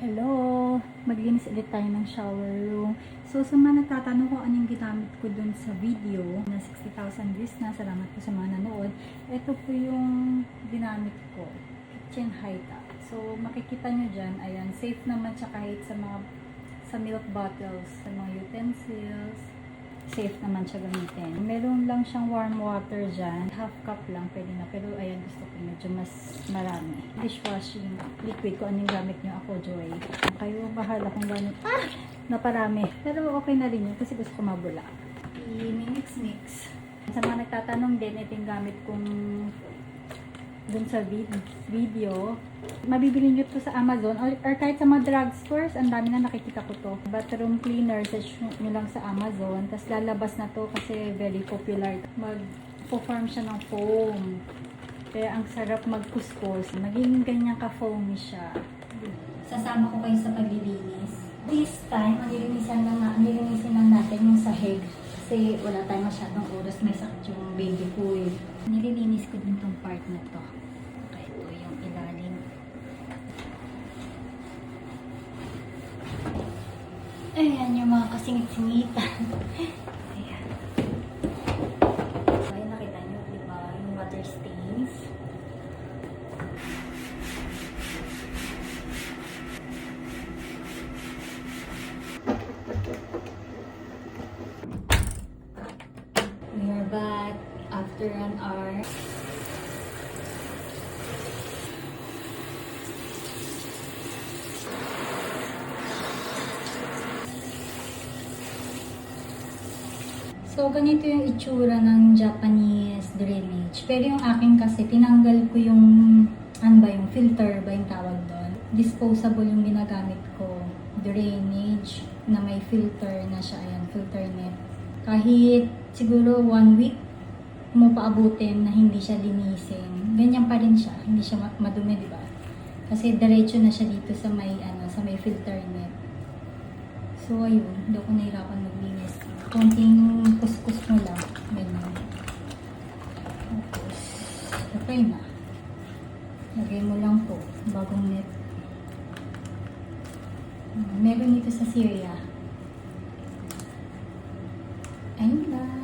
Hello! Maglinis ulit tayo ng shower room. So, sa mga nagtatanong kung anong ginamit ko dun sa video na 60,000 views na, salamat po sa mga nanood. Ito po yung ginamit ko. Kitchen high top. So, makikita nyo dyan, ayan, safe naman siya kahit sa milk bottles, sa mga utensils. Safe naman siya gamitin. Meron lang siyang warm water dyan. Half cup lang, pwede na. Pero ayan, gusto ko medyo mas marami. Dishwashing liquid ko. Anong gamit nyo? Ako, Joy. Kayo, bahala kung gano'n. Naparami. Pero okay na rin yun kasi gusto ko mabula. I-mix-mix. Sa mga nagtatanong din, ito yung gamit kong dun sa video. Mabibili nyo to sa Amazon or kahit sa mga drugstores. Ang dami na nakikita ko to. Bathroom cleaner, search nyo lang sa Amazon. Tapos lalabas na to kasi very popular. Mag-form siya ng foam. Kaya ang sarap magkuskus. Magiging ganyan ka-foamy siya. Sasama ko kayo sa paglilinis. This time, nilinisin lang natin yung sahig. Kasi wala tayong masyadong oras. May sakit yung baby ko eh. Nililinis ko din tong part na to. Okay, ito yung ilalim. Ayan yung mga kasingit-singitan. Ayan. So, nakita nyo, diba? Yung water stains. We are back after an hour. So, ganito yung itsura ng Japanese drainage. Pero yung akin kasi, tinanggal ko yung, yung filter ba yung tawag doon. Disposable yung ginagamit ko. Drainage na may filter na siya. Ayan, filter net. Kahit siguro 1 week mo paabutin na hindi siya linisin. Ganyan pa rin siya. Hindi siya madumi, di ba? Kasi diretso na siya dito sa may filter net. So, ayun. Hindi ako nahirapan maglinis. Konting kuskus mo lang. Ganyan. Tapos, okay na. Lagay mo lang po. Bagong net. Meron dito sa Syria. Ayun lang.